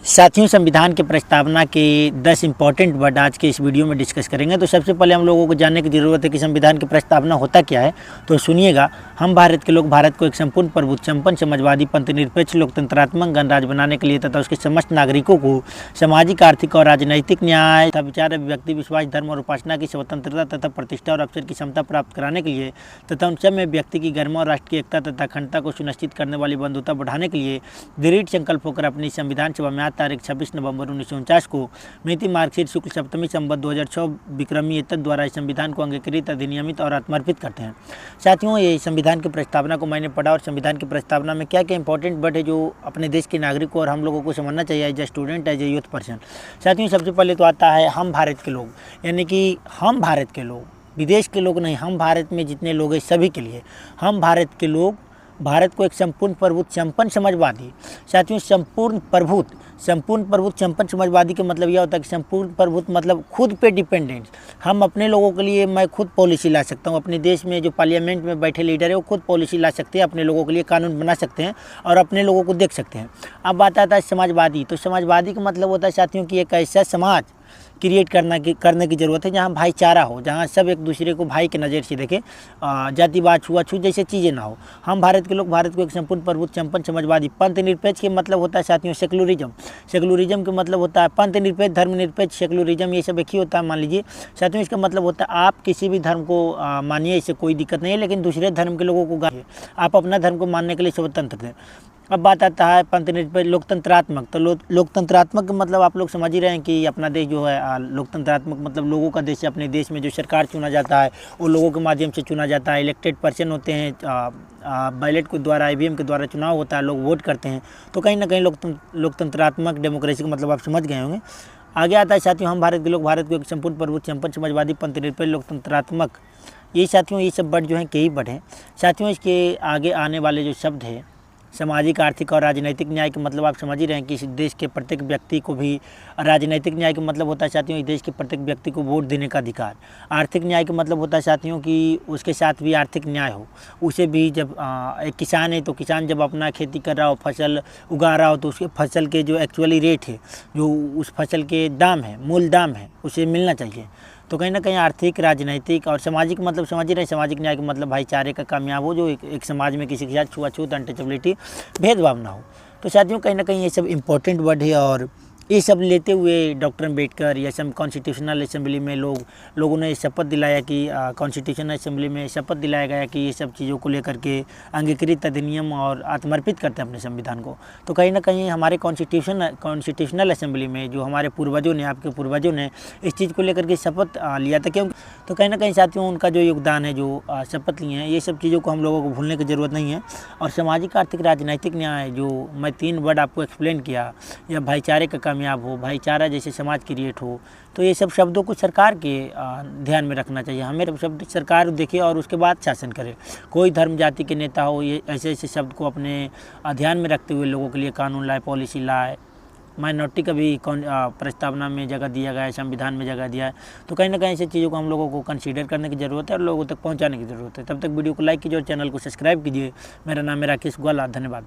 साथियों, संविधान की प्रस्तावना के 10 इम्पॉर्टेंट वर्ड आज के इस वीडियो में डिस्कस करेंगे। तो सबसे पहले हम लोगों को जानने की ज़रूरत है कि संविधान की प्रस्तावना होता क्या है। तो सुनिएगा। हम भारत के लोग भारत को एक संपूर्ण प्रभुत्व, संपन्न, समाजवादी, पंथनिरपेक्ष, लोकतंत्रात्मक गणराज्य बनाने के लिए तथा उसके समस्त नागरिकों को सामाजिक, आर्थिक और राजनैतिक न्याय तथा विचार, अभिव्यक्ति, विश्वास, धर्म और उपासना की स्वतंत्रता तथा प्रतिष्ठा और अवसर की क्षमता प्राप्त कराने के लिए तथा उन सब में व्यक्ति की गरिमा और राष्ट्र की एकता तथा अखंडता को सुनिश्चित करने वाली बंधुता बढ़ाने के लिए दृढ़ संकल्प होकर अपनी संविधान सभा में तारीख 26 नवंबर 1949 को मिति मार्गशीर शुक्ल सप्तमी संवत 2006 विक्रमी एतद द्वारा इस संविधान को अंगीकृत, अधिनियमित और आत्मर्पित करते हैं। साथियों, ये संविधान की प्रस्तावना को मैंने पढ़ा और संविधान की प्रस्तावना में क्या क्या इंपॉर्टेंट वर्ड है जो अपने देश के नागरिक को और हम लोगों को समझना चाहिए as a student, as a youth person. साथियों, सबसे पहले तो आता है हम भारत के लोग, यानी कि हम भारत के लोग, विदेश के लोग नहीं, हम भारत में जितने लोग हैं सभी के लिए हम भारत के लोग भारत को एक संपूर्ण प्रभुत्व, संपन्न, समाजवादी। साथियों, संपूर्ण प्रभुत्व, संपन्न समाजवादी का मतलब यह होता है कि संपूर्ण प्रभुत्व मतलब खुद पे डिपेंडेंट। हम अपने लोगों के लिए मैं खुद पॉलिसी ला सकता हूँ। अपने देश में जो पार्लियामेंट में बैठे लीडर है वो खुद पॉलिसी ला सकते हैं, अपने लोगों के लिए कानून बना सकते हैं और अपने लोगों को देख सकते हैं। अब बात आता है समाजवादी। तो समाजवादी का मतलब होता है साथियों कि एक ऐसा समाज क्रिएट करने की ज़रूरत है जहाँ भाईचारा हो, जहाँ सब एक दूसरे को भाई के नज़र से देखें, जातिवाद, छुआछूत जैसे चीज़ें ना हो। हम भारत के लोग भारत को एक संपूर्ण प्रभुत्व, संपन्न, समाजवादी, पंथनिरपेक्ष के मतलब होता है साथियों सेकुलरिज्म। सेकुलरिज्म का मतलब होता है पंथनिरपेक्ष, धर्मनिरपेक्ष, सेकुलरिज्म, ये सब एक ही होता है। मान लीजिए साथियों, इसका मतलब होता है आप किसी भी धर्म को मानिए, इससे कोई दिक्कत नहीं है, लेकिन दूसरे धर्म के लोगों को गाइए, आप अपना धर्म को मानने के लिए स्वतंत्र थे। अब बात आता है पंथनिरपेक्ष, लोकतंत्रात्मक। तो लोकतंत्रात्मक मतलब आप लोग समझ ही रहे हैं कि अपना देश जो है लोकतंत्रात्मक मतलब लोगों का देश है। अपने देश में जो सरकार चुना जाता है वो लोगों के माध्यम से चुना जाता है। इलेक्टेड पर्सन होते हैं, बैलेट के द्वारा, ईवीएम के द्वारा चुनाव होता है, लोग वोट करते हैं। तो कहीं ना कहीं लोकतंत्रात्मक डेमोक्रेसी का मतलब आप समझ गए होंगे। आगे आता है साथियों हम भारत के लोग भारत को एक संपूर्ण प्रभुत्व, संपन्न, समाजवादी, पंथनिरपेक्ष, लोकतंत्रात्मक। ये साथियों ये सब वर्ड जो हैं कई वर्ड हैं। साथियों, इसके आगे आने वाले जो शब्द हैं सामाजिक, आर्थिक और राजनीतिक न्याय का मतलब आप समझ ही रहे हैं कि इस देश के प्रत्येक व्यक्ति को भी, राजनीतिक न्याय का मतलब होता है साथियों इस देश के प्रत्येक व्यक्ति को वोट देने का अधिकार। आर्थिक न्याय का मतलब होता है साथियों कि उसके साथ भी आर्थिक न्याय हो, उसे भी जब एक किसान है तो किसान जब अपना खेती कर रहा हो, फसल उगा रहा हो, तो उसके फसल के जो एक्चुअली रेट है, जो उस फसल के दाम है, मूल दाम है, उसे मिलना चाहिए। तो कहीं ना कहीं आर्थिक, राजनीतिक और सामाजिक मतलब समझ ही रहे। सामाजिक न्याय का मतलब भाईचारे का कामयाब हो, जो एक समाज में किसी के साथ छुआछूत, अनटचेबिलिटी, भेदभाव ना हो। तो साथियों कहीं ना कहीं ये सब इम्पोर्टेंट वर्ड है और ये सब लेते हुए डॉक्टर अम्बेडकर या सब कॉन्स्टिट्यूशनल असेंबली में लोगों ने शपथ दिलाया कि कॉन्स्टिट्यूशनल असेंबली में शपथ दिलाया गया कि ये सब चीज़ों को लेकर के अंगीकृत, अधिनियम और आत्मर्पित करते हैं अपने संविधान को। तो कहीं ना कहीं हमारे कॉन्स्टिट्यूशनल असेंबली में जो हमारे पूर्वजों ने, आपके पूर्वजों ने इस चीज़ को लेकर के शपथ लिया था। क्यों? तो कहीं ना कहीं साथियों उनका जो योगदान है, जो शपथ लिए हैं, ये सब चीज़ों को हम लोगों को भूलने की ज़रूरत नहीं है। और सामाजिक, आर्थिक, राजनीतिक न्याय जो मैं 3 वर्ड आपको एक्सप्लेन किया, या भाईचारे का कामयाब हो, भाईचारा जैसे समाज क्रिएट हो, तो ये सब शब्दों को सरकार के ध्यान में रखना चाहिए। हमें शब्द सरकार देखे और उसके बाद शासन करे। कोई धर्म जाति के नेता हो, ये ऐसे ऐसे शब्द को अपने ध्यान में रखते हुए लोगों के लिए कानून लाए, पॉलिसी लाए। माइनॉरिटी का भी प्रस्तावना में जगह दिया गया है, संविधान में जगह दिया है। तो कहीं ना कहीं ऐसी चीज़ों को हम लोगों को कंसीडर करने की ज़रूरत है और लोगों तक पहुंचाने की ज़रूरत है। तब तक वीडियो को लाइक कीजिए और चैनल को सब्सक्राइब कीजिए। मेरा नाम है राकेश ग्वाला। धन्यवाद।